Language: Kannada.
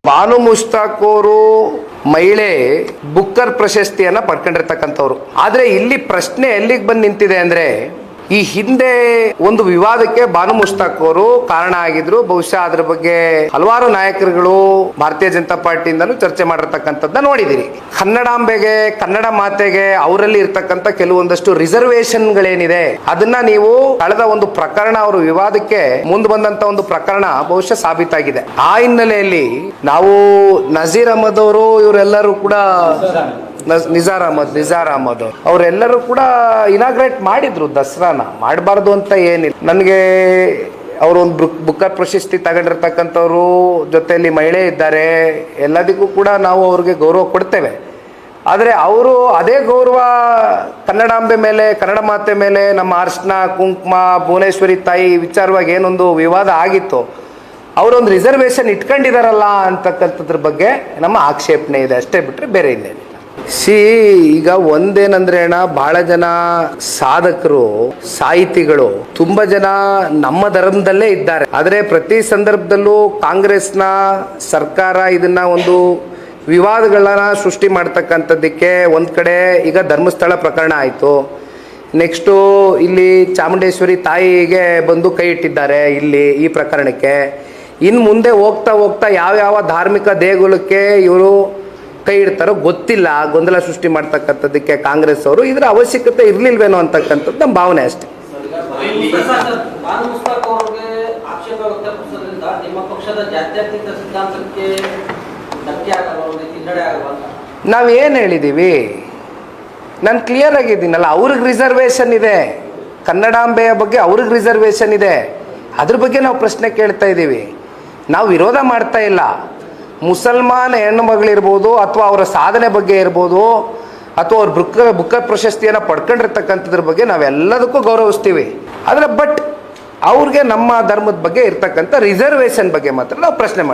ಬಾನು ಮುಷ್ತಾಕ್ ಅವರು ಮಹಿಳೆ ಬುಕ್ಕರ್ ಪ್ರಶಸ್ತಿಯನ್ನ ಪಡ್ಕೊಂಡಿರ್ತಕ್ಕಂಥವ್ರು. ಆದ್ರೆ ಇಲ್ಲಿ ಪ್ರಶ್ನೆ ಎಲ್ಲಿಗೆ ಬಂದು ನಿಂತಿದೆ ಅಂದ್ರೆ, ಈ ಹಿಂದೆ ಒಂದು ವಿವಾದಕ್ಕೆ ಬಾನು ಮುಷ್ತಾಕ್ ಅವರು ಕಾರಣ ಆಗಿದ್ರು. ಬಹುಶಃ ಅದ್ರ ಬಗ್ಗೆ ಹಲವಾರು ನಾಯಕರುಗಳು ಭಾರತೀಯ ಜನತಾ ಪಾರ್ಟಿಯಿಂದಲೂ ಚರ್ಚೆ ಮಾಡಿರ್ತಕ್ಕಂಥದ್ದನ್ನ ನೋಡಿದಿರಿ. ಕನ್ನಡಾಂಬೆಗೆ, ಕನ್ನಡ ಮಾತೆಗೆ ಅವರಲ್ಲಿ ಇರ್ತಕ್ಕಂಥ ಕೆಲವೊಂದಷ್ಟು ರಿಸರ್ವೇಶನ್ಗಳೇನಿದೆ ಅದನ್ನ ನೀವು ಕಳೆದ ಒಂದು ಪ್ರಕರಣ, ಅವರು ವಿವಾದಕ್ಕೆ ಮುಂದೆ ಬಂದಂತ ಒಂದು ಪ್ರಕರಣ ಬಹುಶಃ ಸಾಬೀತಾಗಿದೆ. ಆ ಹಿನ್ನೆಲೆಯಲ್ಲಿ ನಾವು ನಜೀರ್ ಅಹಮದ್ ಅವರು, ಇವರೆಲ್ಲರೂ ಕೂಡ ನಿಜಾರ್ ಅಹಮದ್ ಅವರೆಲ್ಲರೂ ಕೂಡ ಇನಾಗ್ರೇಟ್ ಮಾಡಿದ್ರು ದಸರಾನ. ಮಾಡಬಾರ್ದು ಅಂತ ಏನಿಲ್ಲ. ನನಗೆ ಅವರು ಒಂದು ಬುಕ್ಕರ್ ಪ್ರಶಸ್ತಿ ತಗೊಂಡಿರ್ತಕ್ಕಂಥವ್ರು, ಜೊತೆಯಲ್ಲಿ ಮಹಿಳೆ ಇದ್ದಾರೆ, ಎಲ್ಲದಕ್ಕೂ ಕೂಡ ನಾವು ಅವ್ರಿಗೆ ಗೌರವ ಕೊಡ್ತೇವೆ. ಆದರೆ ಅವರು ಅದೇ ಗೌರವ ಕನ್ನಡಾಂಬೆ ಮೇಲೆ, ಕನ್ನಡ ಮಾತೆ ಮೇಲೆ, ನಮ್ಮ ಅರ್ಶನ ಕುಂಕುಮ, ಭುವನೇಶ್ವರಿ ತಾಯಿ ವಿಚಾರವಾಗಿ ಏನೊಂದು ವಿವಾದ ಆಗಿತ್ತು, ಅವರೊಂದು ರಿಸರ್ವೇಶನ್ ಇಟ್ಕೊಂಡಿದಾರಲ್ಲ ಅಂತಕ್ಕಂಥದ್ರ ಬಗ್ಗೆ ನಮ್ಮ ಆಕ್ಷೇಪಣೆ ಇದೆ. ಅಷ್ಟೇ ಬಿಟ್ಟರೆ ಬೇರೆ ಇನ್ನೇನಿಲ್ಲ. ಈಗ ಒಂದೇನಂದ್ರೆ ಅಣ್ಣ, ಬಹಳ ಜನ ಸಾಧಕರು, ಸಾಹಿತಿಗಳು ತುಂಬಾ ಜನ ನಮ್ಮ ಧರ್ಮದಲ್ಲೇ ಇದ್ದಾರೆ. ಆದರೆ ಪ್ರತಿ ಸಂದರ್ಭದಲ್ಲೂ ಕಾಂಗ್ರೆಸ್ನ ಸರ್ಕಾರ ಇದನ್ನ ಒಂದು ವಿವಾದಗಳನ್ನ ಸೃಷ್ಟಿ ಮಾಡ್ತಕ್ಕಂಥದ್ದಕ್ಕೆ ಒಂದ್ ಕಡೆ ಈಗ ಧರ್ಮಸ್ಥಳ ಪ್ರಕರಣ ಆಯಿತು, ನೆಕ್ಸ್ಟು ಇಲ್ಲಿ ಚಾಮುಂಡೇಶ್ವರಿ ತಾಯಿಗೆ ಬಂದು ಕೈ ಇಟ್ಟಿದ್ದಾರೆ ಇಲ್ಲಿ ಈ ಪ್ರಕರಣಕ್ಕೆ. ಇನ್ನು ಮುಂದೆ ಹೋಗ್ತಾ ಹೋಗ್ತಾ ಯಾವ ಧಾರ್ಮಿಕ ದೇಗುಲಕ್ಕೆ ಇವರು ಕೈ ಇಡ್ತಾರೋ ಗೊತ್ತಿಲ್ಲ. ಗೊಂದಲ ಸೃಷ್ಟಿ ಮಾಡ್ತಕ್ಕಂಥದ್ದಕ್ಕೆ ಕಾಂಗ್ರೆಸ್ ಅವರು ಇದರ ಅವಶ್ಯಕತೆ ಇರ್ಲಿಲ್ವೇನೋ ಅಂತಕ್ಕಂಥದ್ದು ನಮ್ಮ ಭಾವನೆ ಅಷ್ಟೇ. ನಾವೇನು ಹೇಳಿದೀವಿ, ನಾನು ಕ್ಲಿಯರ್ ಆಗಿದ್ದೀನಲ್ಲ, ಅವ್ರಿಗೆ ರಿಸರ್ವೇಶನ್ ಇದೆ, ಕನ್ನಡಾಂಬೆಯ ಬಗ್ಗೆ ಅವ್ರಿಗೆ ರಿಸರ್ವೇಶನ್ ಇದೆ, ಅದ್ರ ಬಗ್ಗೆ ನಾವು ಪ್ರಶ್ನೆ ಕೇಳ್ತಾ ಇದ್ದೀವಿ. ನಾವು ವಿರೋಧ ಮಾಡ್ತಾ ಇಲ್ಲ. ಮುಸಲ್ಮಾನ್ ಹೆಣ್ಣು ಮಗಳಿರ್ಬೋದು, ಅಥವಾ ಅವರ ಸಾಧನೆ ಬಗ್ಗೆ ಇರ್ಬೋದು, ಅಥವಾ ಅವ್ರ ಬುಕ್ಕರ್ ಪ್ರಶಸ್ತಿಯನ್ನು ಪಡ್ಕೊಂಡಿರ್ತಕ್ಕಂಥದ್ರ ಬಗ್ಗೆ ನಾವೆಲ್ಲದಕ್ಕೂ ಗೌರವಿಸ್ತೀವಿ. ಆದರೆ ಬಟ್ ಅವ್ರಿಗೆ ನಮ್ಮ ಧರ್ಮದ ಬಗ್ಗೆ ಇರ್ತಕ್ಕಂಥ ರಿಸರ್ವೇಶನ್ ಬಗ್ಗೆ ಮಾತ್ರ ನಾವು ಪ್ರಶ್ನೆ ಮಾಡ್ತೀವಿ.